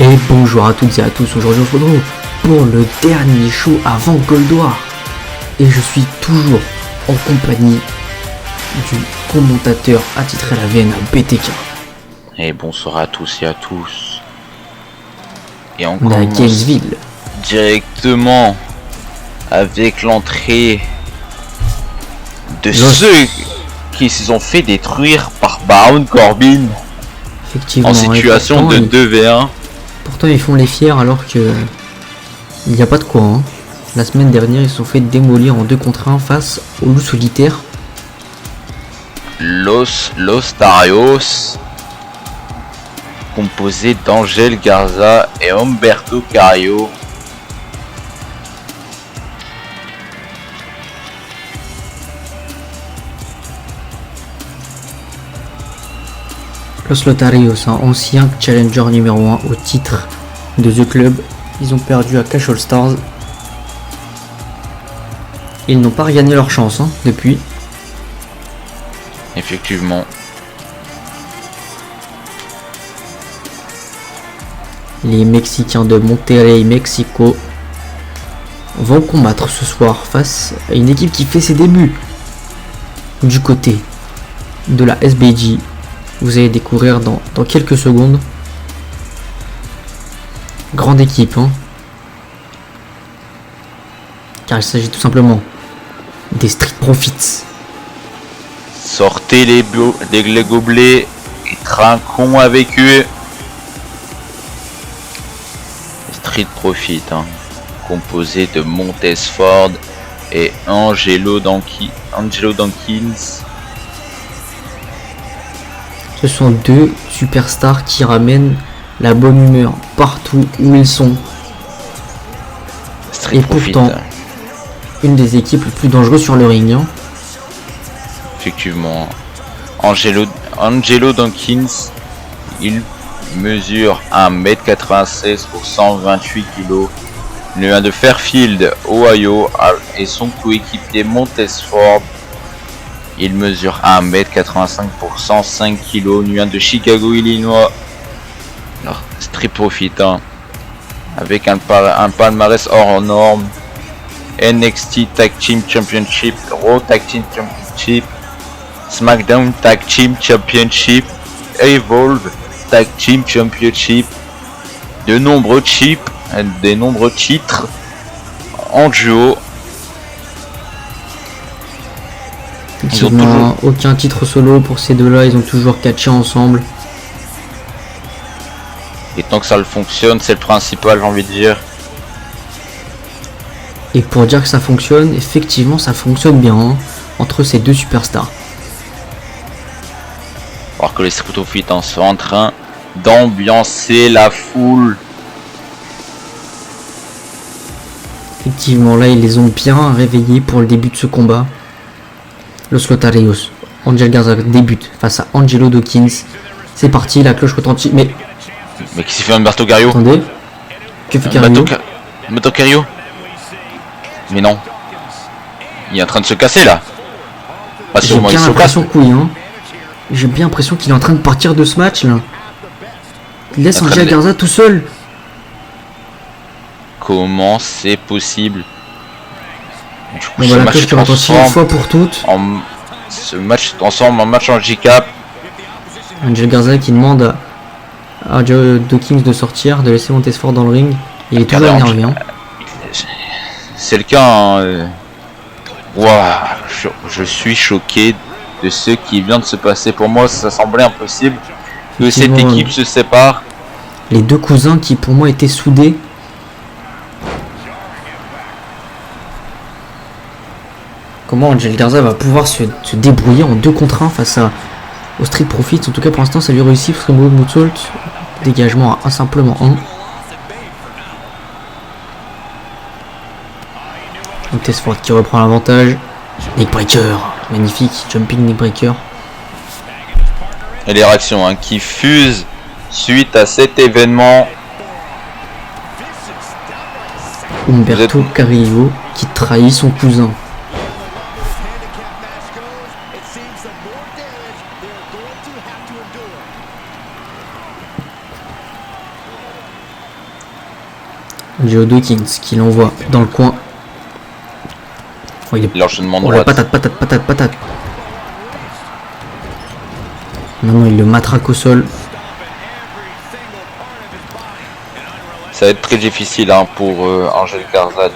Et bonjour à toutes et à tous, aujourd'hui on se retrouve pour le dernier show avant Goldoir. Et je suis toujours en compagnie du commentateur attitré à la VNA BTK. Et bonsoir à tous et à tous. Et on est à commence Gainesville directement avec l'entrée de ceux qui se sont fait détruire par Baron Corbin. Effectivement, en situation de 2v1. Pourtant ils font les fiers alors que il n'y a pas de quoi. Hein. La semaine dernière ils se sont fait démolir en 2 contre 1 face au loup solitaire. Los Tarios, composé d'Angel Garza et Humberto Carrillo. Los Lotarios, ancien challenger numéro 1 au titre de The Club, ils ont perdu à Clash All Stars. Ils n'ont pas regagné leur chance depuis. Effectivement. Les Mexicains de Monterrey, Mexico, vont combattre ce soir face à une équipe qui fait ses débuts du côté de la SBG. Vous allez découvrir dans quelques secondes. Grande équipe, car il s'agit tout simplement des Street Profits. Sortez les gobelets et trinquons avec eux. Street Profit, composé de Montez Ford et Angelo Dawkins. Ce sont deux superstars qui ramènent la bonne humeur partout où ils sont. Street et Profit. Pourtant, une des équipes les plus dangereuses sur le ring. Effectivement. Angelo Dawkins, il mesure 1m96 pour 128 kg. Il vient de Fairfield, Ohio, et son coéquipier Montez Ford, il mesure 1m85 pour 105 kg. Il vient de Chicago, Illinois. Alors, Street Profit, avec un palmarès hors norme. NXT Tag Team Championship, Raw Tag Team Championship, SmackDown Tag Team Championship, Evolve Tag Team Championship, de nombreux titres en duo. Ils n'ont aucun titre solo pour ces deux-là, ils ont toujours catché ensemble. Et tant que ça le fonctionne, c'est le principal, j'ai envie de dire. Et pour dire que ça fonctionne, effectivement ça fonctionne bien entre ces deux superstars. Alors que les Street Profits sont en train d'ambiancer la foule. Effectivement, là ils les ont bien réveillés pour le début de ce combat. Los Lotarios, Angel Garza débute face à Angelo Dawkins. C'est parti, la cloche retentit. Mais qui s'est fait Humberto Carrillo? Attendez, que fait Carrillo? Humberto Carrillo? Mais non, il est en train de se casser là. J'ai bien l'impression que oui, J'ai bien l'impression qu'il est en train de partir de ce match là. Il laisse Angel Garza tout seul. Comment c'est possible? Bon, voilà, la cloche qui retentit une fois pour toutes. Ce match se transforme en match handicap. Angel Garza qui demande à Joe Dawkins de sortir, de laisser Montez Ford dans le ring. Il est toujours énervé. C'est le cas. Wow, je suis choqué de ce qui vient de se passer. Pour moi, ça semblait impossible que cette équipe se sépare. Les deux cousins qui pour moi étaient soudés. Comment Angel Garza va pouvoir se débrouiller en 2 contre 1 face au Street Profits? En tout cas pour l'instant ça lui réussit. Fremont Moonsault, dégagement à simplement 1. Montez Ford qui reprend l'avantage. Neckbreaker, magnifique, jumping neckbreaker. Et les réactions qui fusent suite à cet événement. Humberto Carrillo qui trahit son cousin. Joe Dawkins qui l'envoie dans le coin. Oh, L'enchaînement de oh, la droite. patate. Non, il le matraque au sol. Ça va être très difficile hein, pour Angel Garza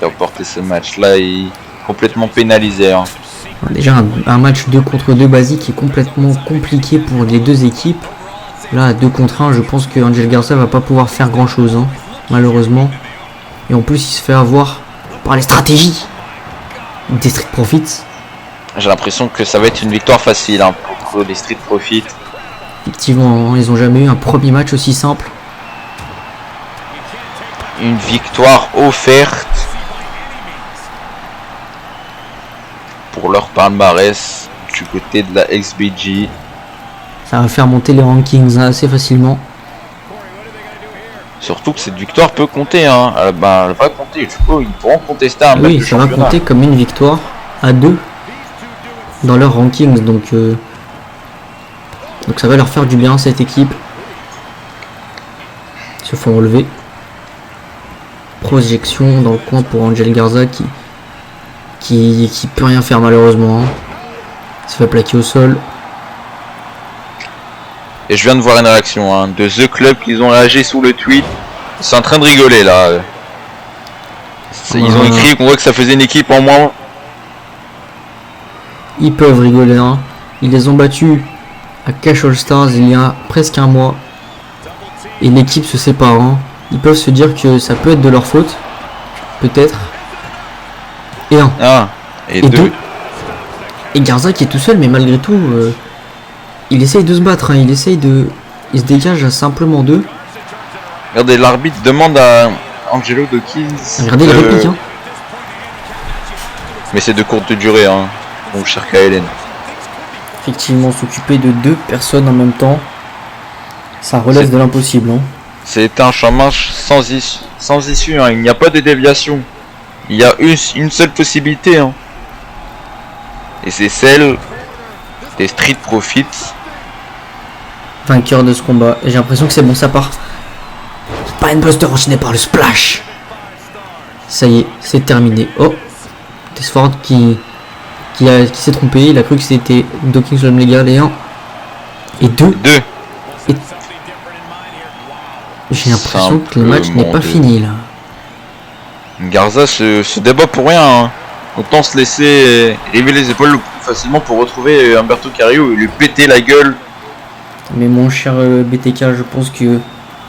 de remporter ce match-là. Il est complètement pénalisé. Hein. Déjà un match 2 contre 2 basique est complètement compliqué pour les deux équipes. Là à 2 contre 1 je pense que Angel Garza va pas pouvoir faire grand chose hein, malheureusement. Et en plus il se fait avoir par les stratégies des Street Profits. J'ai l'impression que ça va être une victoire facile hein, pour les Street Profits. Effectivement ils ont jamais eu un premier match aussi simple. Une victoire offerte pour leur palmarès du côté de la XBG. Ça va faire monter les rankings hein, assez facilement. Surtout que cette victoire peut compter. Hein. Elle va compter. Du coup, ils pourront contester un match Oui, de ça va championnat. compter comme une victoire à 2 dans leur rankings. Donc ça va leur faire du bien cette équipe. Ils se font relever. Projection dans le coin pour Angel Garza qui peut rien faire malheureusement. Hein. Il se fait plaquer au sol. Et je viens de voir une réaction hein, de The Club qui ont réagi sous le tweet. Ils sont en train de rigoler là. Ils ont écrit qu'on voit que ça faisait une équipe en moins. Ils peuvent rigoler. Hein. Ils les ont battus à Cash All Stars il y a presque un mois. Et l'équipe se sépare. Hein. Ils peuvent se dire que ça peut être de leur faute. Peut-être. Et un. Ah, et deux. Et Garza qui est tout seul mais malgré tout... il essaye de se battre, hein. Il se dégage à simplement 2. Regardez, l'arbitre demande à Angelo Dawkins. Regardez les répliques, hein. Mais c'est de courte durée, hein, mon cher Kaelen. Effectivement, s'occuper de 2 personnes en même temps, ça relève de l'impossible. Hein. C'est un match sans issue, hein. Il n'y a pas de déviation. Il y a une seule possibilité. Hein. Et c'est celle des Street Profits. Vainqueur de ce combat. Et j'ai l'impression que c'est bon, ça part. Spinebuster enchaîné par le splash. Ça y est, c'est terminé. Oh, Tesford qui s'est trompé. Il a cru que c'était Dawkins l'homme légal. Et 1 et 2. Et... j'ai l'impression que le match n'est pas fini là. Garza se débat pour rien. Hein. Autant se laisser river les épaules le plus facilement pour retrouver Humberto Carrillo et lui péter la gueule. Mais mon cher BTK, je pense que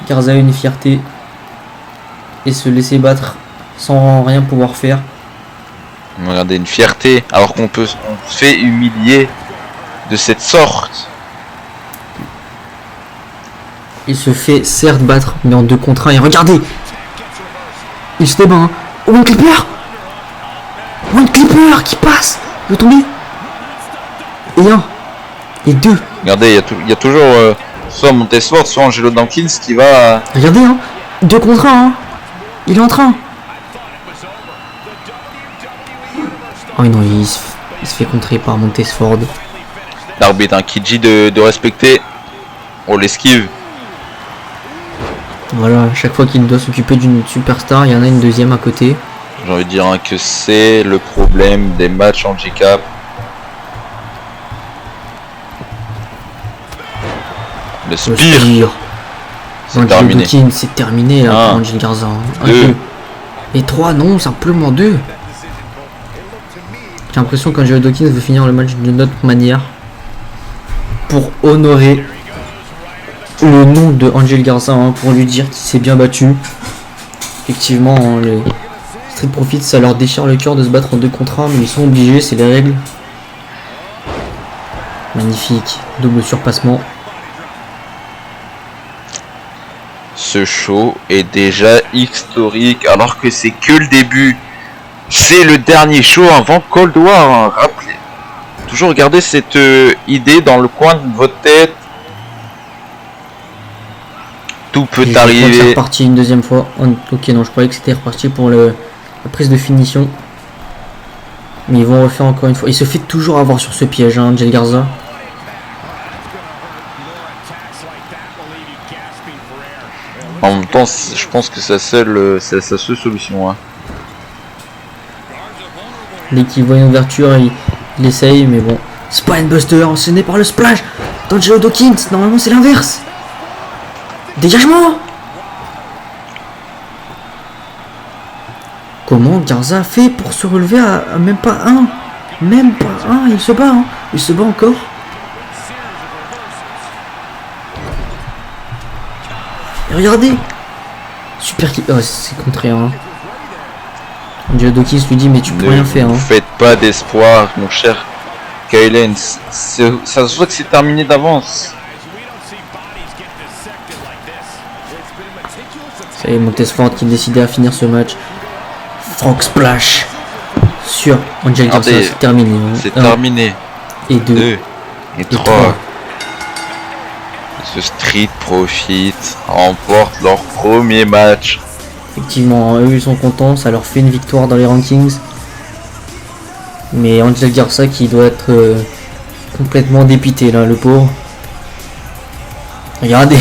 Garza a une fierté et se laisser battre sans rien pouvoir faire. Regardez, une fierté alors qu'on se fait humilier de cette sorte. Il se fait certes battre mais en 2 contre 1 et regardez, il se débat. Hein. One Clipper qui passe. Il va tomber. Et 1 et 2. Regardez, il y a toujours soit Montesfort, soit Angelo Dawkins qui va... Regardez, hein, 2 contre 1. Hein. Il est en train. Oh non, il se fait contrer par Montesford. L'arbitre hein, qui dit de respecter. On l'esquive. Voilà, à chaque fois qu'il doit s'occuper d'une superstar, il y en a une deuxième à côté. J'ai envie de dire hein, que c'est le problème des matchs handicap. Le Spear. C'est terminé. C'est terminé là pour Angel Garza. 2. Et 3, non, simplement 2. J'ai l'impression qu'Angelo Dawkins veut finir le match d'une autre manière pour honorer le nom de Angel Garza, hein, pour lui dire qu'il s'est bien battu. Effectivement, hein, les Street Profits, ça leur déchire le cœur de se battre en 2 contre 1, mais ils sont obligés, c'est les règles. Magnifique, double surpassement. Ce show est déjà historique alors que c'est que le début. C'est le dernier show avant Cold War. Hein. Rappelez. Toujours gardez cette idée dans le coin de votre tête. Tout peut arriver. C'est reparti une deuxième fois. Ok, non, je croyais que c'était reparti pour la prise de finition. Mais ils vont refaire encore une fois. Il se fait toujours avoir sur ce piège, hein, Angel Garza. En même temps, je pense que c'est sa seule solution. Hein. Dès qu'il voit une ouverture, il essaye, mais bon. Spinebuster enchaîné par le splash d'Angelo Dawkins. Normalement, c'est l'inverse. Dégagement. Comment Garza fait pour se relever à même pas un? Même pas un, il se bat, hein. Il se bat encore. Et regardez. Super kick. Oh, c'est contré, hein. Angelo Dawkins lui dit mais tu peux rien faire. Ne Hein. faites pas d'espoir, mon cher Kaylen. Ça se voit que c'est terminé d'avance. Ça y est, Montesfort qui décidait à finir ce match. Frog Splash sur Angel Garza, c'est terminé. Hein. C'est terminé. Et 2. Et 3. Ce Street Profit remporte leur premier match. Effectivement, eux ils sont contents, ça leur fait une victoire dans les rankings. Mais Angel Garza qui doit être complètement dépité là, le pauvre. Regardez,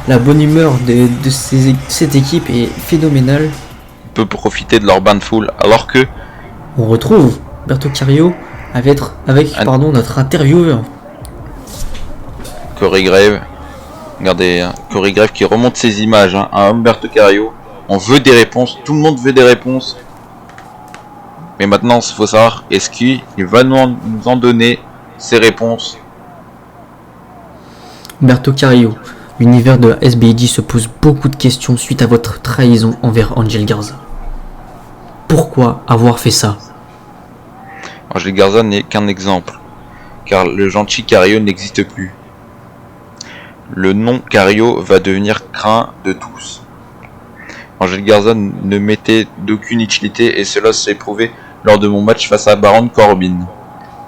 la bonne humeur de cette équipe est phénoménale. On peut profiter de leur bain de foule alors que on retrouve Berto Carrillo avec notre intervieweur. Corey Grave. Regardez, hein, Corey Grave qui remonte ses images hein, à Humberto Carrillo. On veut des réponses, tout le monde veut des réponses. Mais maintenant, il faut savoir, est-ce qu'il va nous en donner ces réponses? Humberto Carrillo, l'univers de la SBG se pose beaucoup de questions suite à votre trahison envers Angel Garza. Pourquoi avoir fait ça? Angel Garza n'est qu'un exemple, car le gentil Carrillo n'existe plus. Le nom Carrillo va devenir craint de tous. Angel Garza ne mettait d'aucune utilité et cela s'est prouvé lors de mon match face à Baron Corbin.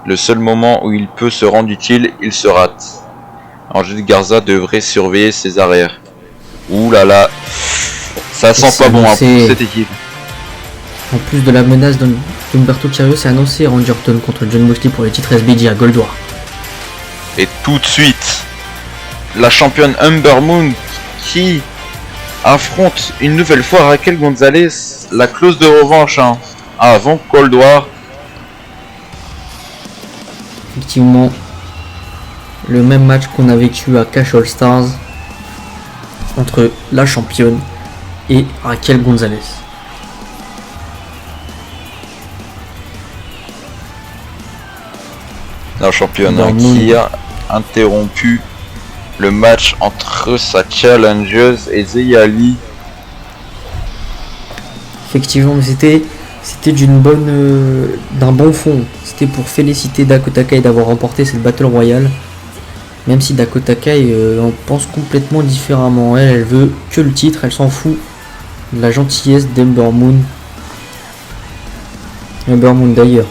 Le seul moment où il peut se rendre utile, il se rate. Angel Garza devrait surveiller ses arrières. Ouh là là, ça sent pas bon hein, pour cette équipe. En plus de la menace d'Umberto Carrillo, c'est annoncé Randy Orton contre John Moxley pour le titre SBG à Gold War. Et tout de suite, la championne Ember Moon qui affronte une nouvelle fois Raquel Gonzalez, la clause de revanche hein, avant Cold War. Effectivement, le même match qu'on a vécu à Cash All Stars entre la championne et Raquel Gonzalez. La championne hein, qui a interrompu le match entre sa challengeuse et Zeyali. Effectivement, mais c'était d'un bon fond. C'était pour féliciter Dakota Kai d'avoir remporté cette Battle Royale. Même si Dakota Kai en pense complètement différemment. Elle veut que le titre, elle s'en fout de la gentillesse d'Ember Moon. Ember Moon d'ailleurs.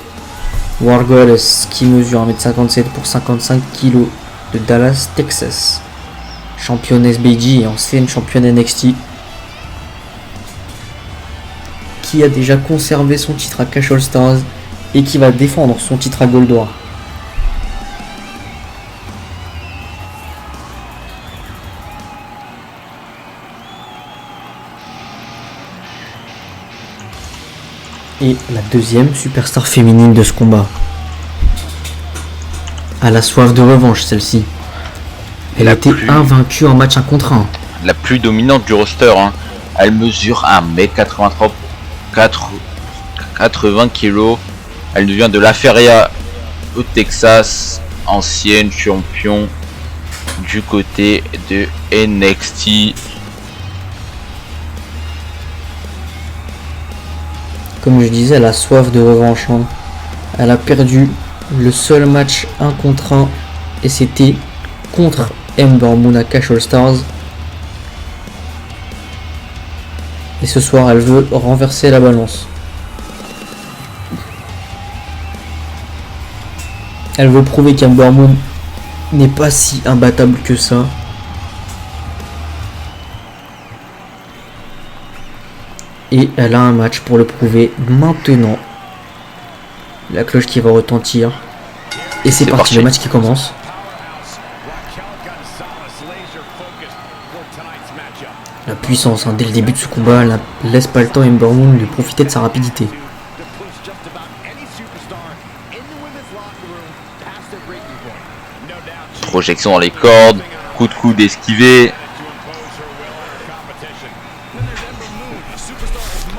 War Goddess qui mesure 1m57 pour 55 kg de Dallas, Texas. Championne SBG et ancienne championne NXT. Qui a déjà conservé son titre à Cash All Stars et qui va défendre son titre à Gold War. Et la deuxième superstar féminine de ce combat. Elle a soif de revanche celle-ci. Elle a été invaincue en match 1 contre 1. La plus dominante du roster. Hein. Elle mesure 1m83, 80 kg. Elle vient de la Feria au Texas. Ancienne champion du côté de NXT. Comme je disais, elle a soif de revanche. Hein. Elle a perdu le seul match 1 contre 1 et c'était contre Ember Moon à Cash All Stars. Et ce soir, elle veut renverser la balance. Elle veut prouver qu'Ember Moon n'est pas si imbattable que ça. Et elle a un match pour le prouver maintenant. La cloche qui va retentir. Et c'est parti, le match qui commence. La puissance hein. Dès le début de ce combat, elle laisse pas le temps à Ember Moon de profiter de sa rapidité. Projection dans les cordes, coup de coude esquivé.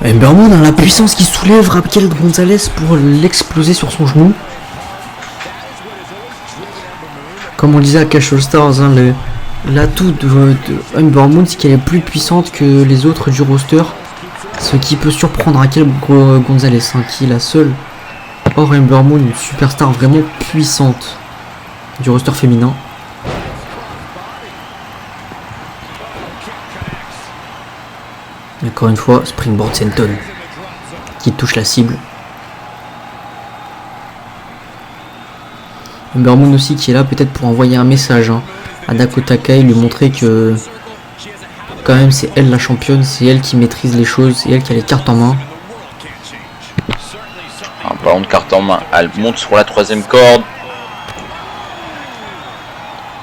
Ember Moon a la puissance qui soulève Raquel Gonzalez pour l'exploser sur son genou. Comme on disait à Cash All Stars, hein, l'atout de Ember Moon, c'est qu'elle est plus puissante que les autres du roster. Ce qui peut surprendre Raquel Gonzalez, hein, qui est la seule hors Ember Moon, une superstar vraiment puissante du roster féminin. Encore une fois, Springboard Senton qui touche la cible. Ember Moon aussi qui est là peut-être pour envoyer un message hein, à Dakota Kai, lui montrer que quand même c'est elle la championne, c'est elle qui maîtrise les choses, c'est elle qui a les cartes en main. En parlant de cartes en main, elle monte sur la 3e corde.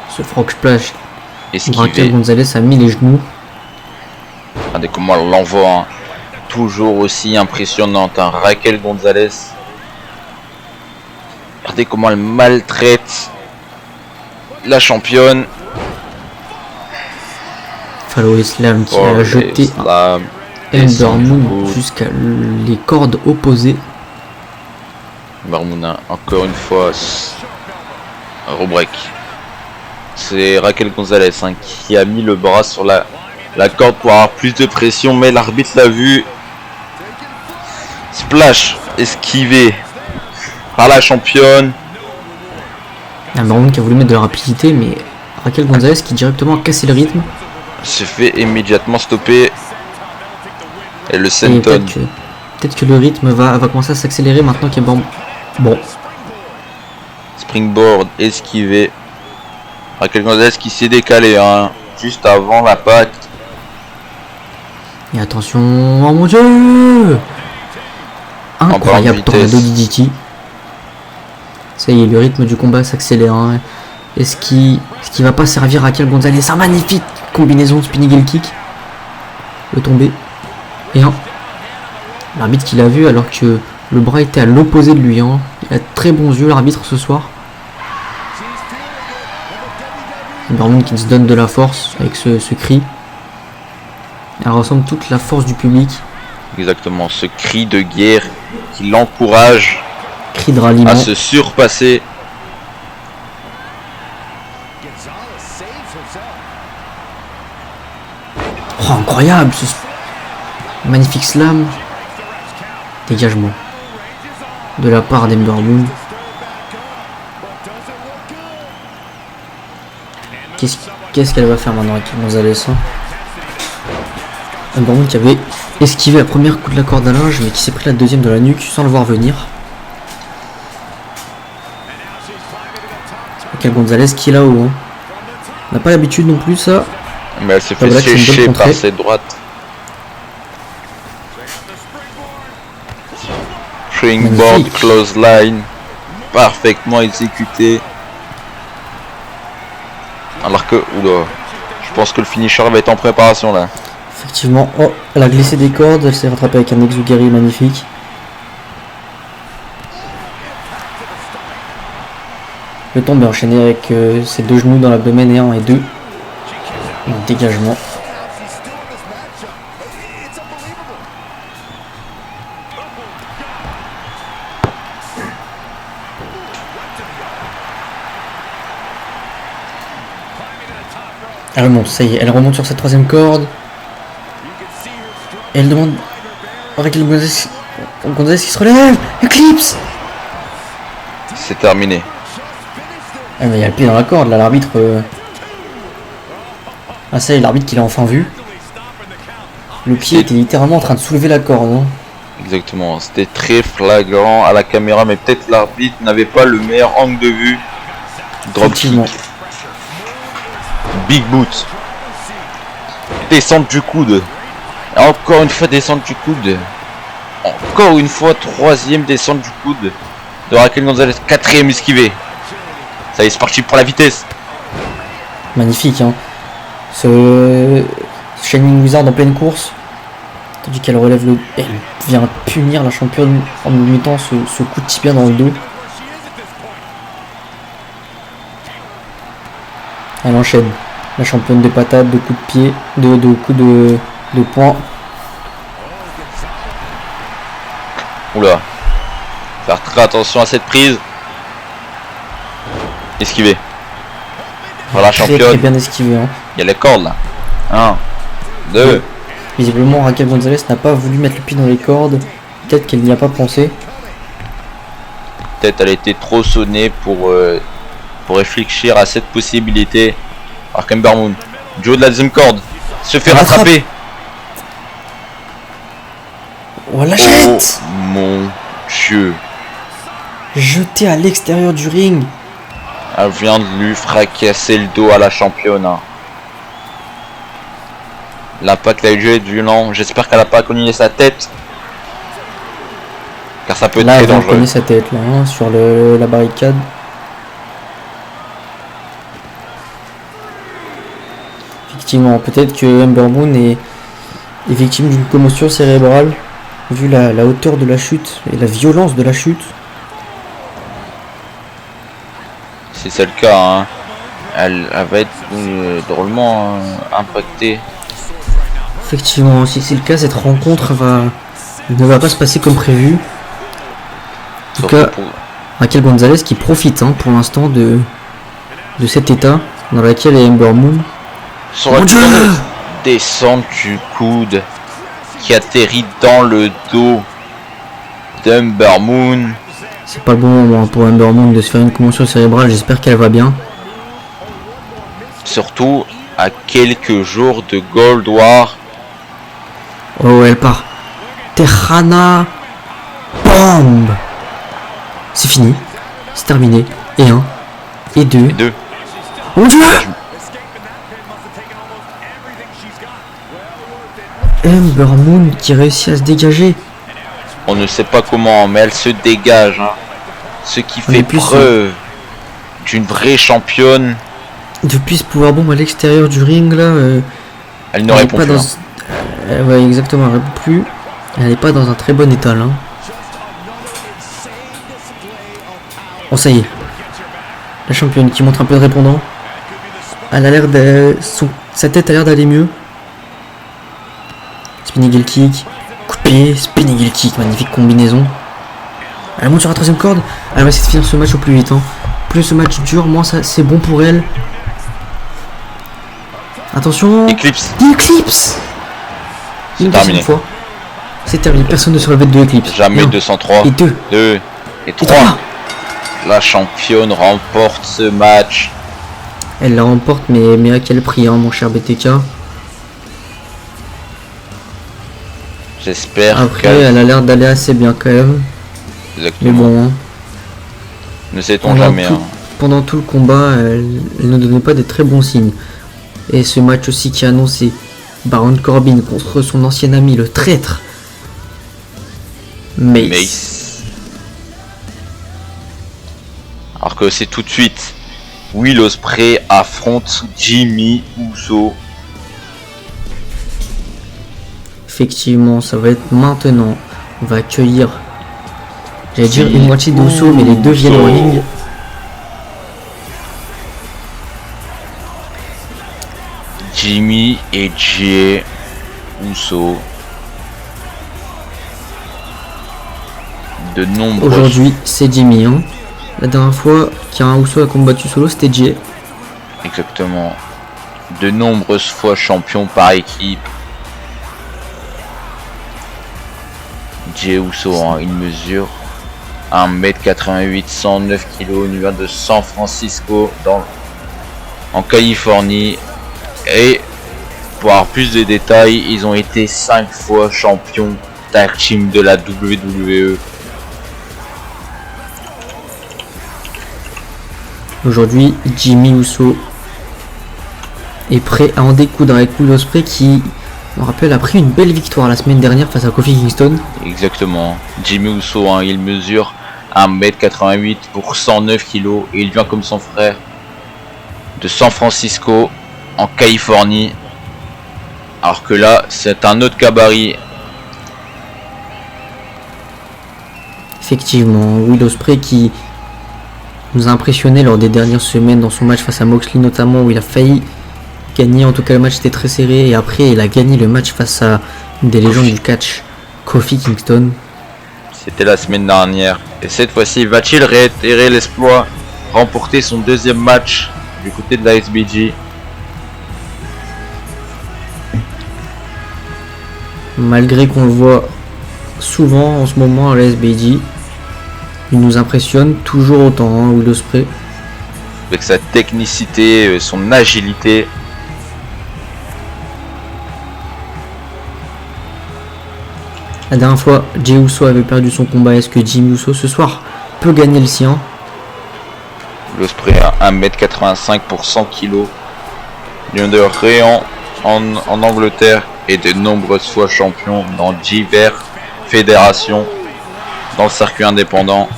Ce frog splash, Esquivé. Raquel Gonzalez a mis les genoux. Regardez comment elle l'envoie, hein. Toujours aussi impressionnante, hein. Raquel Gonzalez. Regardez comment elle maltraite la championne. Follow Islam qui a jeté Ember Moon jusqu'à les cordes opposées. Ember Moon, encore une fois, rebreak. C'est Raquel Gonzalez hein, qui a mis le bras sur la corde pour avoir plus de pression, mais l'arbitre l'a vu. Splash, esquivé par la championne. Ember Moon qui a voulu mettre de la rapidité, mais Raquel Gonzalez qui directement a cassé le rythme. Se fait immédiatement stopper. Et le senton. Peut-être que le rythme va commencer à s'accélérer maintenant qu'il y a bon. Springboard esquivé. Raquel Gonzalez qui s'est décalé hein, juste avant la patte. Et attention, oh mon dieu! Incroyable tornado DDT. Ça y est, le rythme du combat s'accélère. Hein. Est-ce qu'il va pas servir Raquel Gonzalez? Un magnifique combinaison de spinning heel kick. Le tomber. Et un. L'arbitre qui l'a vu alors que le bras était à l'opposé de lui. Hein. Il a très bons yeux l'arbitre ce soir. Ember Moon qui se donne de la force avec ce cri. Elle ressemble toute la force du public. Exactement, ce cri de guerre qui l'encourage cri de ralliement à se surpasser. Oh, incroyable ce magnifique slam. Dégagement de la part d'Ember Moon. Qu'est-ce qu'elle va faire maintenant avec Gonzalez hein? Ember Moon qui avait esquivé la première coup de la corde à linge mais qui s'est pris la deuxième de la nuque sans le voir venir. Raquel Gonzalez qui est là-haut hein. On n'a pas l'habitude non plus ça. Mais elle s'est fait sécher par ses droites. Springboard close line. Parfaitement exécuté. Alors que, oula, je pense que le finisher va être en préparation là. Effectivement, oh, elle a glissé des cordes, elle s'est rattrapée avec un exugari magnifique. Le tombe est enchaîné avec ses deux genoux dans l'abdomen et 1 et 2. Dégagement. Elle remonte, ça y est, elle remonte sur cette troisième corde. Et elle demande Raquel Gonzalez qui se relève. Eclipse. C'est terminé. Ah mais il y a le pied dans la corde là, l'arbitre. Ah ça y est, l'arbitre qui l'a enfin vu. Le pied était littéralement en train de soulever la corde. Hein. Exactement, c'était très flagrant à la caméra, mais peut-être l'arbitre n'avait pas le meilleur angle de vue. Dropkick. Big boot. Descente du coude. Et encore une fois descente du coude. Encore une fois troisième descente du coude de Raquel Gonzalez. Quatrième esquivé. Ça y est, c'est parti pour la vitesse. Magnifique hein. Je Shining Wizard en pleine course. Tandis qu'elle relève le... Elle vient punir la championne en lui mettant ce coup de tibia dans le dos. Elle enchaîne. La championne de patates, de coups de pied, de coups de poing. Oula. Faire très attention à cette prise. Esquiver. Voilà, championne. Très bien esquivé. Hein. Il y a les cordes là. 1, 2. Visiblement, Raquel Gonzalez n'a pas voulu mettre le pied dans les cordes. Peut-être qu'elle n'y a pas pensé. Peut-être elle a été trop sonnée pour réfléchir à cette possibilité. Alors qu'Ember Moon, du haut de la deuxième corde, se fait rattraper. Oh la jette! Oh mon Dieu. Jeté à l'extérieur du ring. Elle vient de lui fracasser le dos à la championne. Hein. L'impact a eu lieu être violent. J'espère qu'elle n'a pas cogné sa tête. Car ça peut être très dangereux. Elle a sa tête là, hein, sur la barricade. Effectivement, peut-être que Ember Moon est victime d'une commotion cérébrale. Vu la hauteur de la chute et la violence de la chute. Si c'est le cas, hein, elle va être drôlement impactée. Effectivement, si c'est le cas, cette rencontre ne va pas se passer comme prévu. En tout cas, Raquel Gonzalez qui profite pour l'instant de cet état dans lequel est Ember Moon. Sur la descente du coude qui atterrit dans le dos d'Ember Moon. C'est pas le bon moment pour Ember Moon de se faire une commotion cérébrale, j'espère qu'elle va bien. Surtout à quelques jours de Gold War. Oh, elle part. Tejana Bomb. C'est fini. C'est terminé. Et 1. Et 2. Et 2. Mon Dieu! Ember Moon qui réussit à se dégager. On ne sait pas comment, mais elle se dégage. Hein. Ce qui fait preuve d'une vraie championne. Depuis ce pouvoir bombe à l'extérieur du ring là, elle ne répond plus. Ouais, exactement, elle répond plus. Elle n'est pas dans un très bon état là. Oh, ça y est. La championne qui montre un peu de répondant. Elle a l'air de... Sa tête a l'air d'aller mieux. Spinning heel kick. Coup de pied, spinning heel kick. Magnifique combinaison. Elle monte sur la troisième corde. Elle va essayer de finir ce match au plus vite. Hein. Plus ce match dure, moins ça c'est bon pour elle. Attention. Eclipse. Eclipse. C'est terminé. Fois. C'est terminé. Personne ne se relève de Eclipse. Jamais 203. Et 2. 2. Et 3. La championne remporte ce match. Elle la remporte, mais à quel prix, mon cher BTK? J'espère. Après, elle a l'air d'aller assez bien quand même. Exactement. Mais bon. Ne sait-on jamais. Pendant tout le combat, elle ne donnait pas des très bons signes. Et ce match aussi qui a annoncé Baron Corbin contre son ancien ami, le traître Mace. Alors que c'est tout de suite Will Ospreay affronte Jimmy Uso. Effectivement, ça va être maintenant. On va accueillir, j'allais dire une moitié d'Uso, mais les deux viennent au ring. Jimmy et Jey Uso. De nombreux. Aujourd'hui, c'est Jimmy. Hein. La dernière fois qu'un Uso a combattu solo, c'était Jey. Exactement. De nombreuses fois champion par équipe. Jey Uso, hein, il mesure 1m88, 109 kg, il vient de San Francisco en Californie. Et pour avoir plus de détails, ils ont été 5 fois champions tag team de la WWE. Aujourd'hui, Jimmy Uso est prêt à en découdre avec Will Ospreay qui, on rappelle, a pris une belle victoire la semaine dernière face à Kofi Kingston. Exactement. Jimmy Uso, hein, il mesure 1m88 pour 109 kg et il vient comme son frère de San Francisco en Californie. Alors que là, c'est un autre gabarit. Effectivement, Will Ospreay qui nous a impressionné lors des dernières semaines dans son match face à Moxley notamment, où il a failli gagner. En tout cas, le match était très serré et après il a gagné le match face à une des légendes du catch, Kofi Kingston. C'était la semaine dernière. Et cette fois-ci, va-t-il réitérer l'exploit, remporter son deuxième match du côté de la SBG? Malgré qu'on le voit souvent en ce moment à la SBG, il nous impressionne toujours autant, hein, Will Ospreay. Avec sa technicité, son agilité. La dernière fois, Jey Uso avait perdu son combat. Est-ce que Jimmy Uso ce soir peut gagner le sien? Ospreay à 1m85 pour 100 kg. Lion de Réan en Angleterre et de nombreuses fois champion dans diverses fédérations dans le circuit indépendant.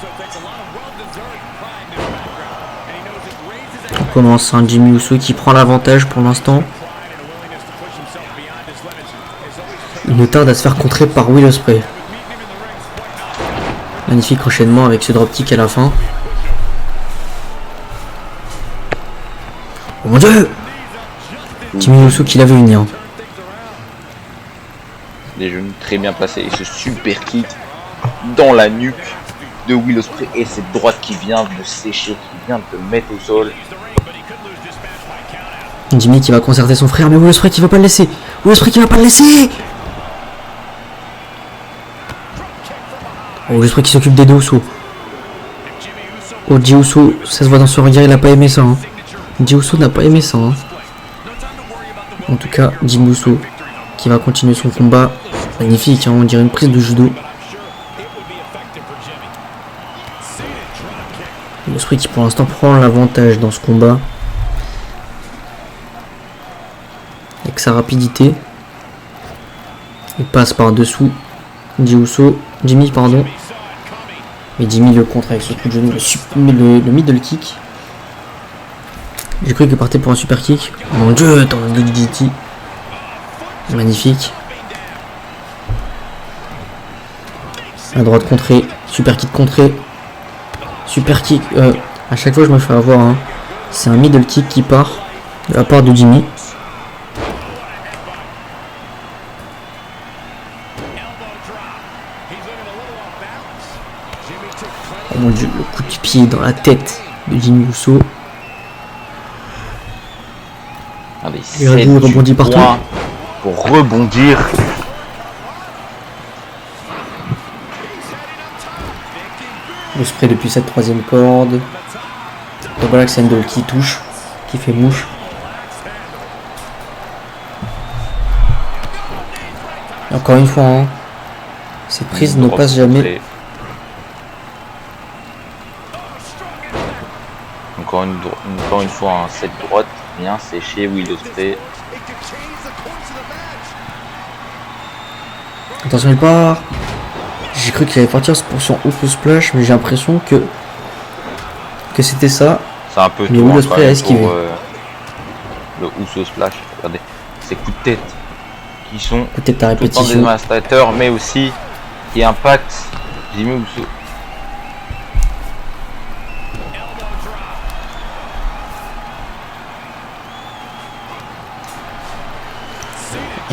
On commence un Jimmy Uso qui prend l'avantage pour l'instant. Il ne tarde à se faire contrer par Will Ospreay. Magnifique enchaînement avec ce dropkick à la fin. Oh mon dieu! Jimmy Uso qui l'avait venir. Des genoux très bien placés et ce super kick dans la nuque de Will Ospreay et cette droite qui vient de sécher, qui vient de mettre au sol. Jimmy qui va concerter son frère, mais Will Ospreay qui va pas le laisser. Will Ospreay qui va pas le laisser. Oh, Will Ospreay qui s'occupe des deux Uso. Oh, Jey Uso, ça se voit dans son regard, il a pas aimé ça. Hein. Jey Uso n'a pas aimé ça. Hein. En tout cas, Jimmy Uso qui va continuer son combat. Magnifique, hein, on dirait une prise de judo. Will Ospreay qui pour l'instant prend l'avantage dans ce combat. Avec sa rapidité. Il passe par-dessous Jimmy, pardon. Et Jimmy le contre avec ce coup de genou, le middle kick. J'ai cru qu'il partait pour un super kick. Mon dieu, dans le DDT. Magnifique. À droite contrée, super kick contré. Super kick. À chaque fois je me fais avoir. Hein. C'est un middle kick qui part de la part de Jimmy. Oh mon dieu, le coup de pied dans la tête de Jimmy Uso. Il rebondit partout. Pour rebondir. Ospreay depuis cette troisième corde. Double axe handle qui touche, qui fait mouche. Et encore une fois, hein, ces prises ne passent jamais. Encore une fois, hein, cette droite vient sécher Will Ospreay. Attention, il part. J'ai cru qu'il allait partir pour son Uso Splash, mais j'ai l'impression que c'était ça. C'est un peu mais Will Ospreay a esquivé. Le Uso Splash, regardez, ces coups de tête qui sont peut-être à répétition dévastateurs, mais aussi qui impactent Jimmy Uso.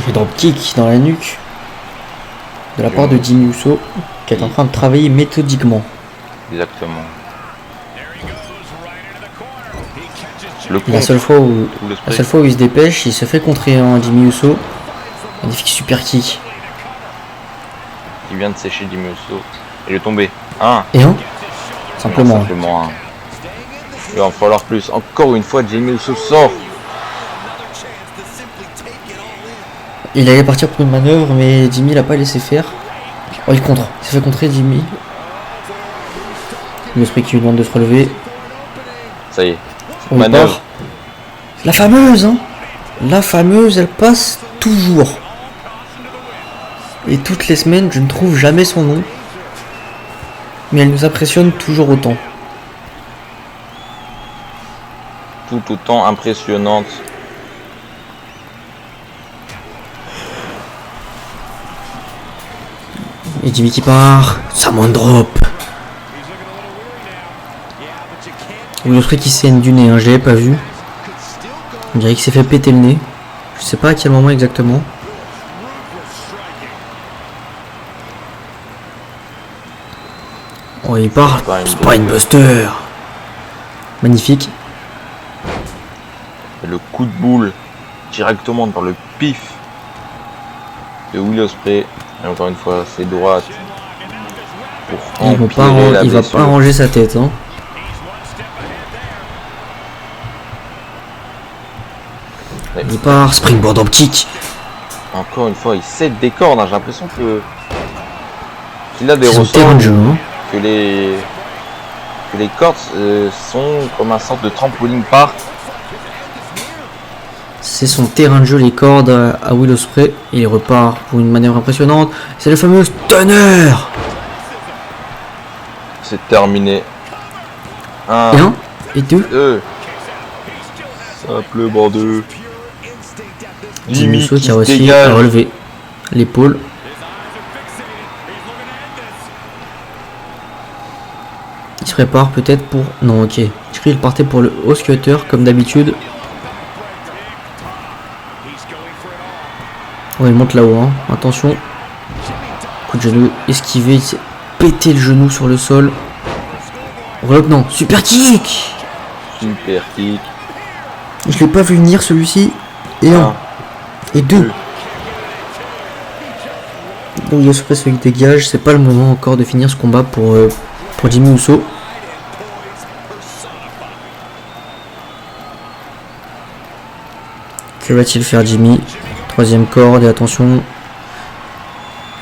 Le dropkick dans la nuque de la part de Jimmy Uso qui est en train de travailler méthodiquement. Exactement. La seule fois où il se dépêche, il se fait contrer un Jimmy Uso. Magnifique super kick. Il vient de sécher Jimmy Uso. Il est tombé. Un. Et un. Simplement. Simplement un. Il va en falloir plus. Encore une fois, Jimmy Uso sort. Il allait partir pour une manœuvre, mais Jimmy l'a pas laissé faire. Oh, il contre. Il s'est fait contrer Jimmy. L'esprit qui lui demande de se relever. Ça y est. On manœuvre. La fameuse, hein. La fameuse, elle passe toujours. Et toutes les semaines, je ne trouve jamais son nom. Mais elle nous impressionne toujours autant. Tout autant impressionnante. Et Jimmy qui part. Samoan drop. Will Ospreay qui saigne du nez, hein, je l'avais pas vu. On dirait qu'il s'est fait péter le nez. Je sais pas à quel moment exactement. Oh, il part. Spinebuster. Magnifique. Et le coup de boule directement dans le pif de Will Ospreay. Et encore une fois, c'est droite. Pour il va pas ranger sa tête. Hein. Il part. Springboard optique. Encore une fois, il cède des cordes. Hein. J'ai l'impression qu'il a des ressorts. Hein. Que les cordes sont comme un sorte de trampoline park. C'est son terrain de jeu, les cordes à Will Ospreay. Et il repart pour une manœuvre impressionnante. C'est le fameux stunner. C'est terminé. Et 1 et 2. Simplement 2. Jimmy qui a réussi à relever l'épaule. Il se prépare peut-être pour... Non, ok. Je crois qu'il partait pour le host cutter comme d'habitude. Ouais, il monte là-haut. Hein. Attention. Coup de genou esquivé. Il s'est pété le genou sur le sol. Relock, non. Super kick. Super kick. Je l'ai pas vu venir celui-ci. Et 1. Et 2. Donc il y a surprise qui dégage. C'est pas le moment encore de finir ce combat pour Jimmy Uso. Que va-t-il faire Jimmy? Troisième corde et attention.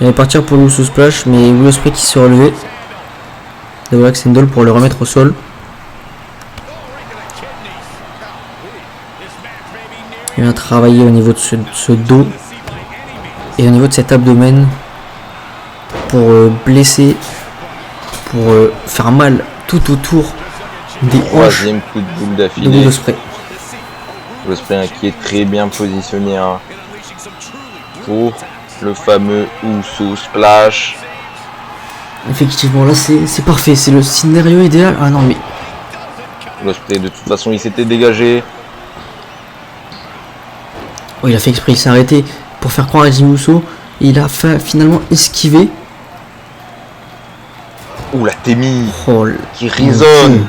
Il va partir pour le Uso Splash, mais Will Ospreay qui se relevait. De Black Sendol pour le remettre au sol. Il vient travailler au niveau de ce dos et au niveau de cet abdomen pour blesser, pour faire mal tout autour des hanches. Troisième coup de boule d'affilée. Will Ospreay. Will Ospreay qui est très bien positionné hein, pour le fameux Uso Splash. Effectivement, là c'est parfait, c'est le scénario idéal. Ah non mais... Will Ospreay de toute façon il s'était dégagé. Oh, il a fait exprès, il s'est arrêté pour faire croire à Jimmy Uso. Il a fait, finalement esquivé. Ouh la Temi qui résonne.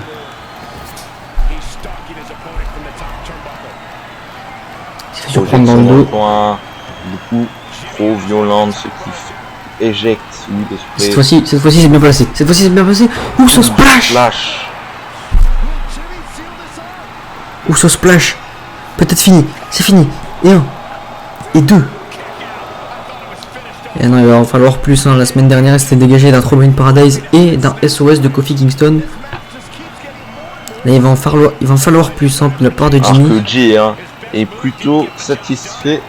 Il se fait surprendre dans le dos. Du coup, trop violente, ce qui éjecte Will Cette Ospreay. fois-ci c'est bien placé. Cette fois-ci c'est bien placé. Uso Splash. Uso Splash. Peut-être fini. C'est fini. Et 1. Et 2. Et non, il va en falloir plus. Hein. La semaine dernière, il s'était dégagé d'un Trouble in Paradise et d'un SOS de Kofi Kingston. Là, il va en falloir plus hein, de la part de Jimmy. Alors que Jay est plutôt satisfait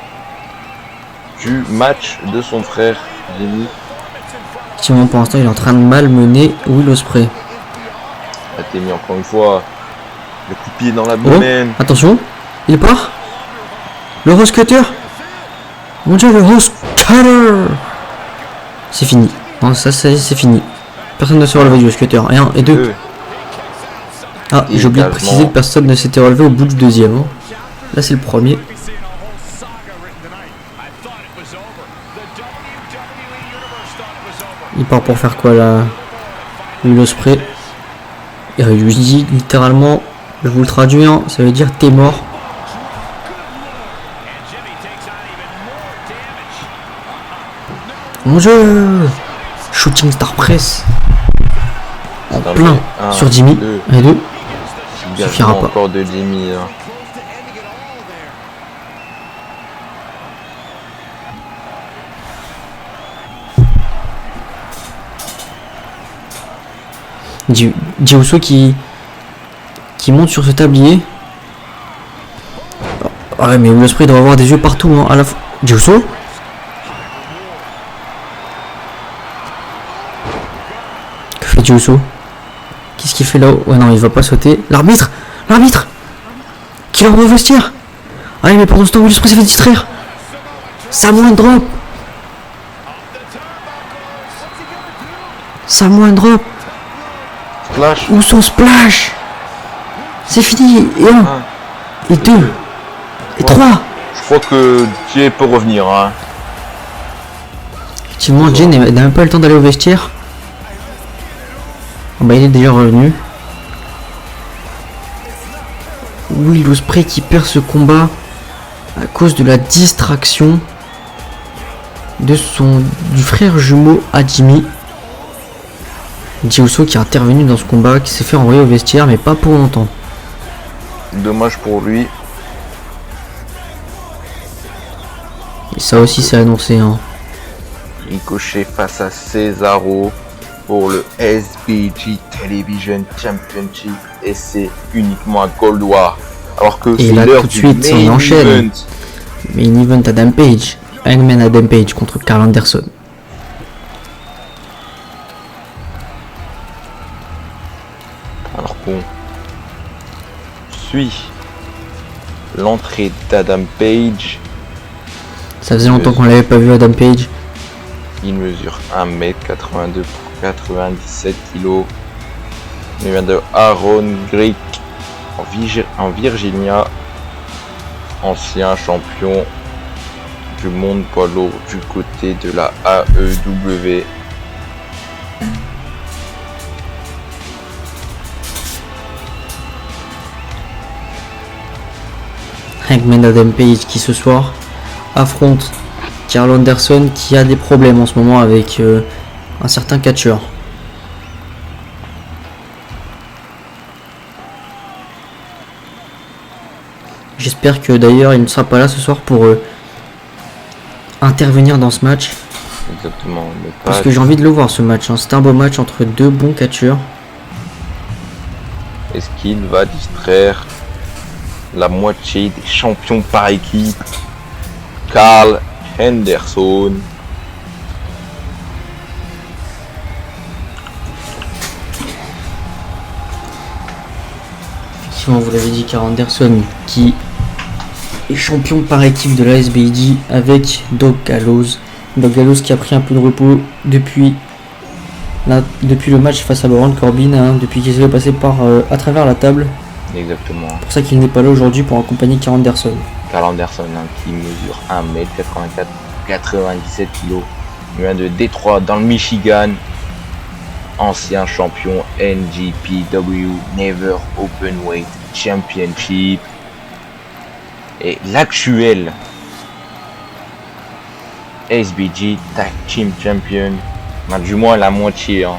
du match de son frère Jimmy. Effectivement, pour l'instant, il est en train de malmener Will Ospreay. A été mis encore une fois le coup de pied dans l'abdomen. Oh, attention, il part. Le Rose Cutter. Mon dieu, le Rose Cutter. C'est fini. Non, ça c'est fini. Personne ne s'est relevé du Rose Cutter. Et 1 et 2. Ah, j'ai oublié de préciser que personne ne s'était relevé au bout du deuxième. Hein. Là, c'est le premier. Il part pour faire quoi là? Will Ospreay. Il lui dit littéralement, je vous le traduis, hein, ça veut dire t'es mort. Mon jeu. Shooting Star Press. En plein sur Jimmy. Et 2. Il suffira pas. Encore de Jimmy. Hein. Jey Uso qui monte sur ce tablier. Ah ouais, mais Will Ospreay doit avoir des yeux partout hein, à la fois. Jey Uso. Que fait Jey Uso? Qu'est-ce qu'il fait là-haut? Ouais non, il va pas sauter. L'arbitre qui leur doit vestiaire. Ah mais pendant ce temps Will Ospreay s'est fait distraire. Samoan drop. Samoan drop. Splash. Où son splash? C'est fini. Et 1. Et 2. Et 3. Je crois que Jay peut revenir. Hein. Effectivement, Jay n'a même pas eu le temps d'aller au vestiaire. Oh bah, il est déjà revenu. Will Ospreay qui perd ce combat à cause de la distraction du frère jumeau Hajime. Jey Uso qui est intervenu dans ce combat, qui s'est fait envoyer au vestiaire, mais pas pour longtemps. Dommage pour lui. Et ça aussi c'est annoncé. Hein. Ricochet face à Cesaro pour le SBG Television Championship et c'est uniquement un Cold War. Alors que et c'est là l'heure tout de du suite on main enchaîne. event. Main event Adam Page. Hangman Adam Page contre Karl Anderson. Alors qu'on suit l'entrée d'Adam Page. Ça faisait longtemps qu'on l'avait pas vu Adam Page. Il mesure 1m82 pour 97 kg. Il vient de Aaron Greek en Virginia. Ancien champion du monde poids lourd du côté de la AEW. Hangman Adam Page qui ce soir affronte Karl Anderson qui a des problèmes en ce moment avec un certain catcheur. J'espère que d'ailleurs il ne sera pas là ce soir pour intervenir dans ce match. Exactement. Parce que j'ai envie de le voir ce match. Hein. C'est un beau match entre deux bons catcheurs. Est-ce qu'il va distraire la moitié des champions par équipe? Karl Anderson. Effectivement, vous l'avez dit, Karl Anderson qui est champion par équipe de la SBG avec Doug Gallows. Doug Gallows qui a pris un peu de repos depuis le match face à Baron Corbin, hein, depuis qu'il s'est passé à travers la table. Exactement. C'est pour ça qu'il n'est pas là aujourd'hui pour accompagner Karl Anderson. Karl Anderson qui mesure 1m84, 97 kg. Il vient de Détroit dans le Michigan. Ancien champion NJPW Never Openweight Championship. Et l'actuel SBG Tag Team Champion. Du moins la moitié. Hein,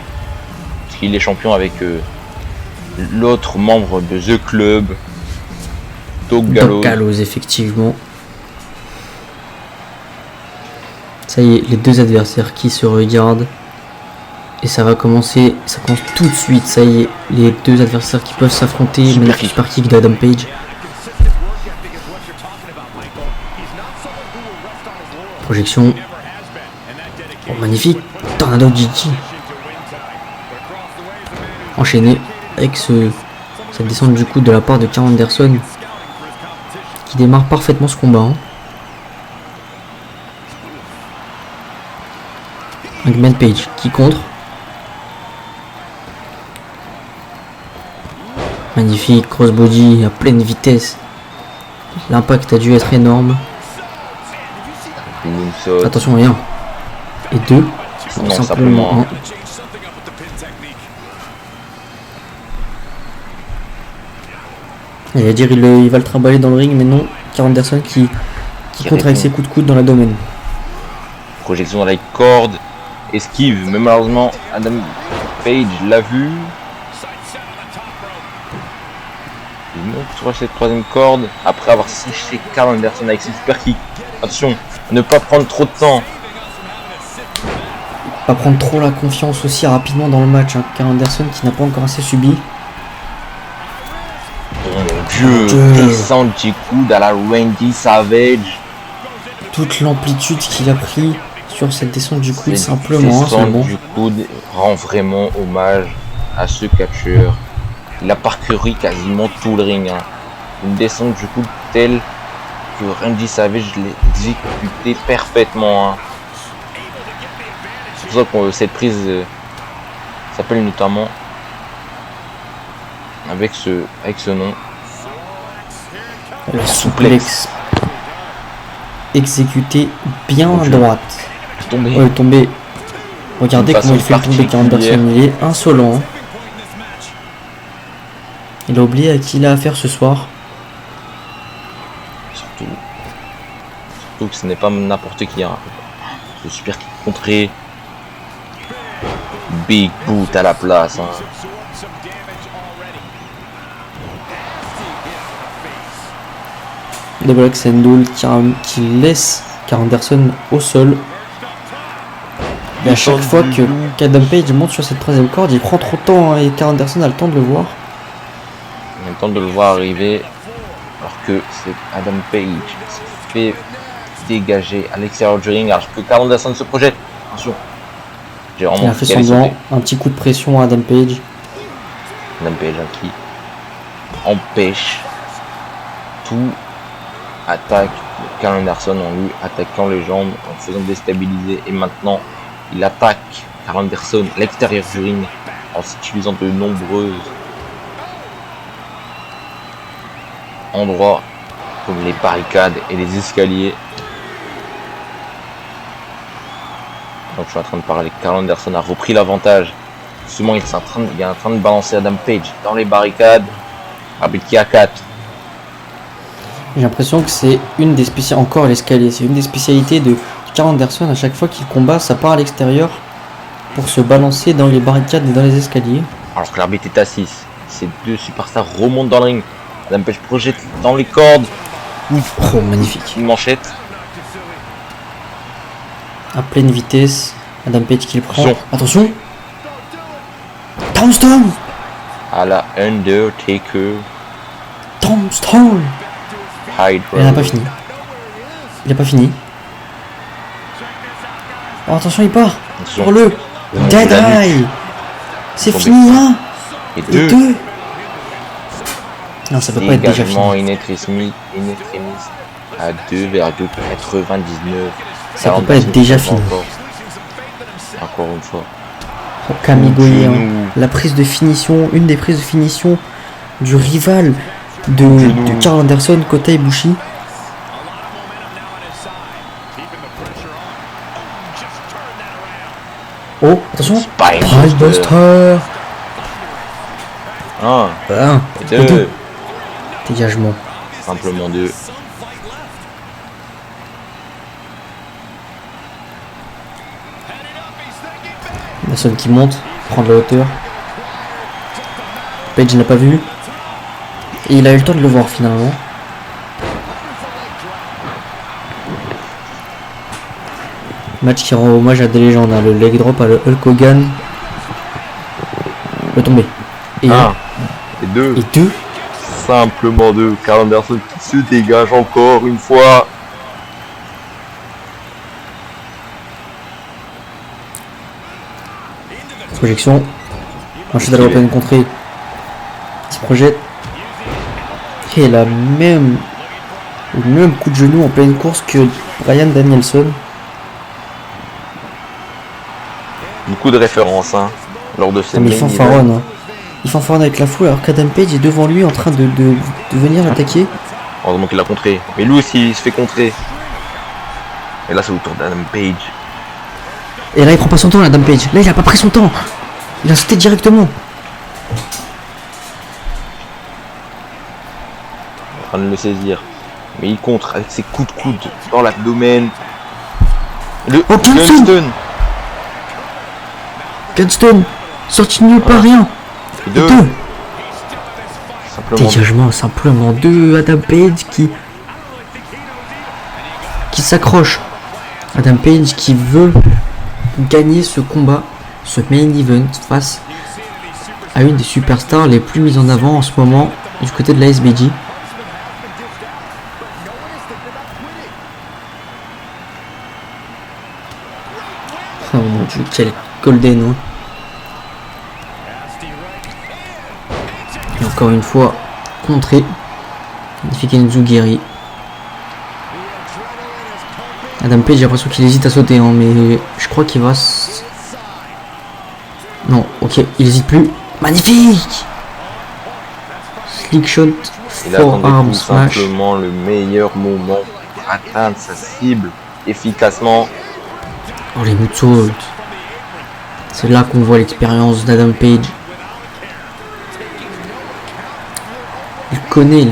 parce qu'il est champion avec l'autre membre de The Club. Doug Gallows, effectivement. Ça y est, les deux adversaires qui se regardent. Et ça va commencer, ça commence tout de suite. Ça y est, les deux adversaires qui peuvent s'affronter. Magnifique super kick d'Adam Page. Projection. Oh, magnifique. Tornado GG. Enchaîné avec cette descente du coup de la part de Karl Anderson. Qui démarre parfaitement ce combat. Hein. Hangman Page qui contre. Magnifique crossbody à pleine vitesse. L'impact a dû être énorme. Attention, rien. Et 2. Non, simplement. Il va dire il va le trimballer dans le ring, mais non. Karl Anderson qui contre avec ses coups de coude dans la domaine. Projection dans la corde. Esquive, mais malheureusement Adam Page l'a vu. Il monte sur cette troisième corde après avoir séché Karl Anderson avec ses super kicks. Attention, ne pas prendre trop de temps. Pas prendre trop la confiance aussi rapidement dans le match. Hein. Karl Anderson qui n'a pas encore assez subi. Oh mon dieu, descente du coude à la Randy Savage. Toute l'amplitude qu'il a pris sur cette descente du coude simplement. Cette descente du coude rend vraiment hommage à ce catcheur. Il a parcouru quasiment tout le ring. Hein. Une descente du coude telle que Randy Savage l'a exécuté parfaitement. Hein. C'est pour ça que cette prise s'appelle notamment avec ce nom. La souplex exécutée bien droite. Tombé. Ouais, tombé. Regardez comment il fait le tomber Anderson. Il est insolent. Hein. Il a oublié à qui il a affaire ce soir. Surtout que ce n'est pas n'importe qui. Hein. Le super kick contré. Big boot à la place. Hein. Double axe handle qui laisse Karl Anderson au sol. Et à chaque fois qu'Adam Page monte sur cette troisième corde, il prend trop de temps hein, et Karl Anderson a le temps de le voir. On a le temps de le voir arriver. Alors que c'est Adam Page qui se fait dégager à l'extérieur du ring. Alors que Karl Anderson se projette. Attention. Il a fait semblant. Un petit coup de pression à Adam Page. Adam Page hein, qui empêche tout attaque de Karl Anderson en lui attaquant les jambes, en faisant déstabiliser. Et maintenant, il attaque Karl Anderson à l'extérieur du ring en utilisant de nombreuses endroits comme les barricades et les escaliers. Donc je suis en train de parler. Karl Anderson a repris l'avantage. Justement, il est en train de balancer Adam Page dans les barricades. Arbitre qui a 4. J'ai l'impression que c'est une des spécialités, encore l'escalier, c'est une des spécialités de Karl Anderson. À chaque fois qu'il combat, ça part à l'extérieur pour se balancer dans les barricades et dans les escaliers. Alors que l'arbitre est à 6. Ces deux superstars remontent dans le ring. Adam Page projette dans les cordes. Oh, magnifique. Une manchette. À pleine vitesse. Adam Page qui le prend. Attention. Tombstone. À la Undertaker. Tombstone. Hydra. Il n'a pas fini. Il n'a pas fini. Oh, attention, il part. Pour le Dead Eye. C'est fini là. Et deux. Non, ça peut pas être déjà fini. In extremis à 2,99. Ça peut pas être déjà fini. Encore une fois. Oh, Kamigoye, hein. La prise de finition, une des prises de finition du rival de Karl Anderson, Kota Ibushi. Oh, attention. Spinebuster. 1 et 2. Dégagement. Simplement 2. Anderson qui monte, prend de la hauteur. Page n'a pas vu. Et il a eu le temps de le voir finalement. Match qui rend hommage à des légendes, hein. Le leg drop à le Hulk Hogan. Le tomber. Et 1 et 2. Et 2. Simplement 2. Karl Anderson qui se dégage encore une fois. Projection. Ensuite à la open contrée. Il se projette. Et le même coup de genou en pleine course que Bryan Danielson. Beaucoup de références hein, lors de ces il fanfaronne. Hein. Il fanfaronne avec la foule alors qu'Adam Page est devant lui en train de venir l'attaquer. Heureusement qu'il l'a contré. Mais lui aussi il se fait contrer. Et là c'est au tour d'Adam Page. Et là il prend pas son temps Adam Page. Là il a pas pris son temps. Il a sauté directement. En train de le saisir. Mais il contre avec ses coups de coude dans l'abdomen. Le Gunstone. Gunstone. Sorti de nulle part, rien. Et 2. Dégagement, simplement 2. Adam Page qui s'accroche. Adam Page qui veut gagner ce combat, ce main event face à une des superstars les plus mises en avant en ce moment du côté de la SBG. Oh mon dieu, quel golden, hein. Et encore une fois, contré. Magnifique Enzugiri. Adam Page, j'ai l'impression qu'il hésite à sauter, hein, mais je crois qu'il va... Non, ok, il hésite plus. Magnifique. Slick shot, Il attendait forearm tout smash. simplement le meilleur moment pour atteindre sa cible efficacement. Oh les moonsaults. C'est là qu'on voit l'expérience d'Adam Page. Il connaît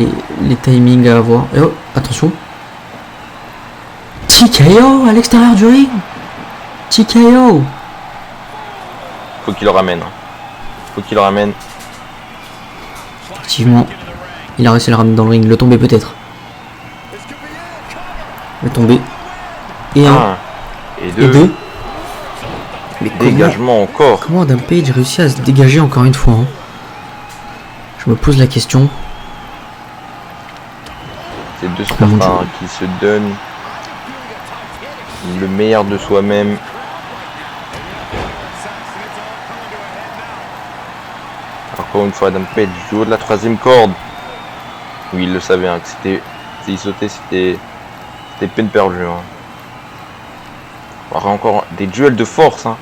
les timings à avoir. Et oh, attention. TKO à l'extérieur du ring. TKO. Faut qu'il le ramène. Faut qu'il le ramène. Effectivement, il a réussi à le ramener dans le ring. Le tomber peut-être. Le tomber. Et un. 1 et Et 2. deux. Mais Dégagement encore. comment Adam Page réussit à se dégager encore une fois hein. Je me pose la question. C'est deux Mon Dieu. Spartans qui se donnent le meilleur de soi-même. Encore une fois, Adam Page du haut de la 3e corde. Oui, il le savait, hein, que c'était. S'il sautait, c'était peine perdue. Hein. On aura encore des duels de force. Hein.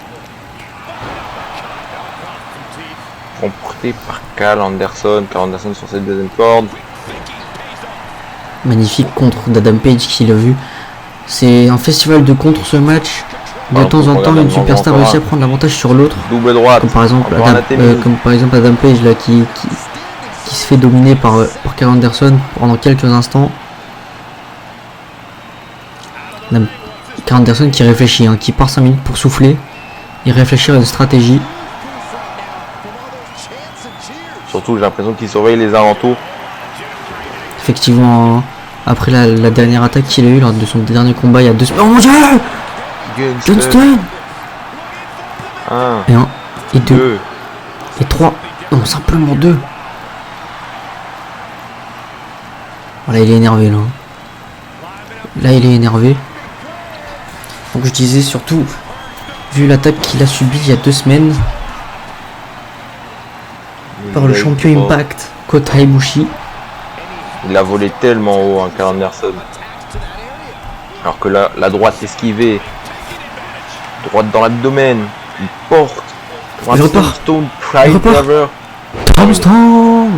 Remporté par Carl Anderson. Carl Anderson sur cette 2e corde. Magnifique contre d'Adam Page qui l'a vu. C'est un festival de contre ce match. De Ah, temps en on a temps, une même superstar encore réussit à un. prendre l'avantage sur l'autre. Double droite. Comme par exemple Encore un Atémis. Adam Page là qui se fait dominer par Carl Anderson pendant quelques instants. Carl Anderson qui réfléchit, hein, qui part 5 minutes pour souffler et réfléchir à une stratégie. Surtout, j'ai l'impression qu'il surveille les alentours. Effectivement, hein, après la dernière attaque qu'il a eue lors de son dernier combat il y a 2 semaines. Oh mon dieu! Gunston! 1, Et 1, et 2, 2. et 3. Non, simplement 2. Voilà, il est énervé là. Là, il est énervé. Donc je disais surtout, vu l'attaque qu'il a subie il y a 2 semaines par le champion Impact, Kota Ibushi. Il a volé tellement haut, hein, Carl Anderson. Alors que la droite esquivée. Droite dans l'abdomen. Il porte. Il repart. Stone Il Pride repart. Driver. Tombstone.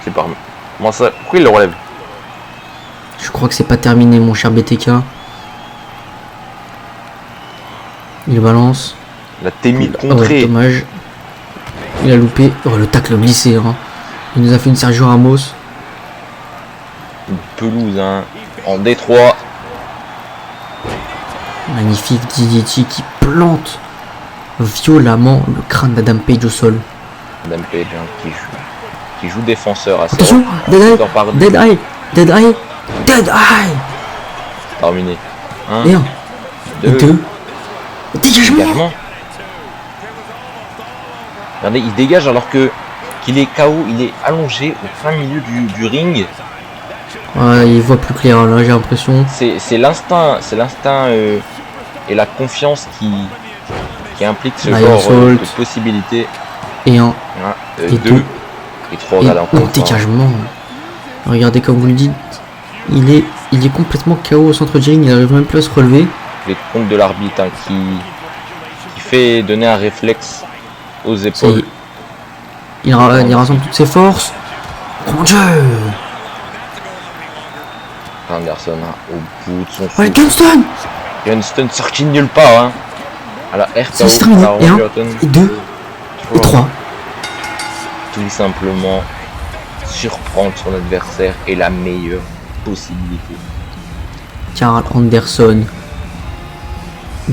C'est pas. Comment ça? Pourquoi il le relève? Je crois que c'est pas terminé mon cher BTK. Il balance. La Témi Oh, contrée. dommage. Il a loupé. Oh, le tacle glissé. Hein. Il nous a fait une Sergio Ramos. Une pelouse, hein. En Détroit. Magnifique DDT qui plante violemment le crâne d'Adam Page au sol. Adam Page, hein, qui joue défenseur assez. Attention, Dead Eye, Par Dead Eye, Dead Eye, Dead Eye. terminé. 1, Et 1, et 2. Dégagement. Dégagement. Regardez, il dégage alors qu'il est KO, il est allongé au plein milieu du ring. Ouais, il voit plus clair là, j'ai l'impression. C'est l'instinct, et la confiance qui implique ce Lion genre de Salt. possibilités. Et 1, 1, et 2 2. et 3 et à l'encontre. dégagement. Regardez comme vous le dites, il est complètement KO au centre du ring, il n'arrive même plus à se relever. Les comptes de l'arbitre, hein, qui fait donner un réflexe aux Ça y épaules. est. Il rassemble toutes ses forces. Oh mon dieu. Anderson, hein, au bout de son Ouais, souffle. Gunston. Gunston sorti de nulle part, hein. À la RKO, C'est terminé. par Et 1, Orton. et 2, et 3. Tout simplement surprendre son adversaire est la meilleure possibilité. Carl Anderson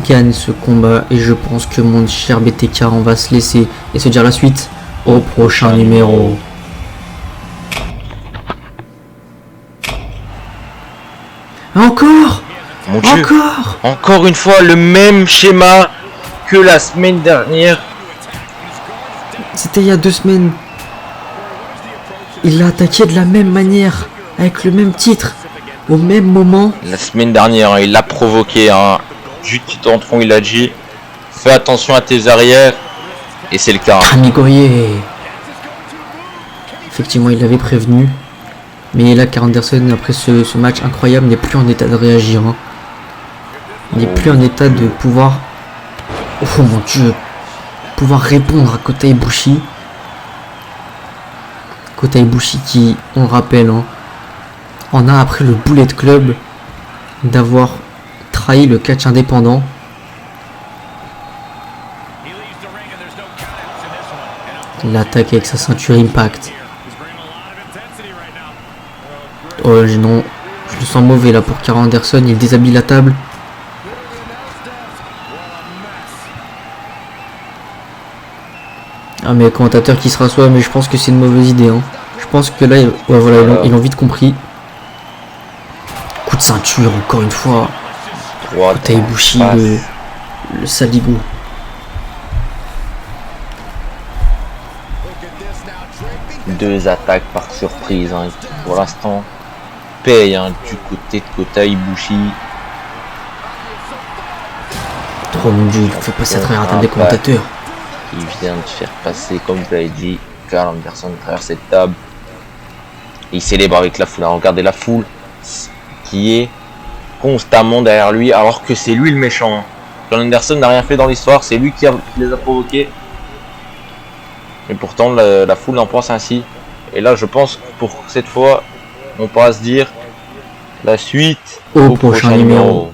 gagne ce combat et je pense que mon cher BTK on va se laisser et se dire la suite au prochain numéro. Encore, Mon Dieu, encore. une fois le même schéma que la semaine dernière. C'était il y a 2 semaines. Il l'a attaqué de la même manière, avec le même titre, au même moment. La semaine dernière, hein, il l'a provoqué, hein. Juste tronc, il a dit fais attention à tes arrières, et c'est le cas. Amigoye. Effectivement, il l'avait prévenu. Mais là, Carl Anderson, après ce match incroyable, n'est plus en état de réagir. Hein. Il n'est plus en état de pouvoir Oh mon dieu. Pouvoir répondre à Kota Ibushi. Kota Ibushi qui, on le rappelle, hein, en a après le Bullet Club d'avoir trahi le catch indépendant. L'attaque avec sa ceinture Impact. Oh non, je le sens mauvais là pour Karl Anderson, il déshabille la table. Ah mais commentateur qui se rassoit, mais je pense que c'est une mauvaise idée. Hein. Je pense que là, ouais, voilà, ils l'ont vite compris. Coup de ceinture encore une fois. Kota Ibushi, le saligo. Deux attaques par surprise, hein, qui pour l'instant paye, hein, du côté de Kota Ibushi. Oh mon dieu, il faut passer à travers la table des commentateurs. Il vient de faire passer, comme tu l'avais dit, Karl Anderson à travers cette table. Il célèbre avec la foule. Regardez la foule qui est constamment derrière lui, alors que c'est lui le méchant. Karl Anderson n'a rien fait dans l'histoire, c'est lui qui les a provoqués. Mais pourtant la foule en pense ainsi. Et là je pense que pour cette fois on pourra se dire la suite au prochain numéro.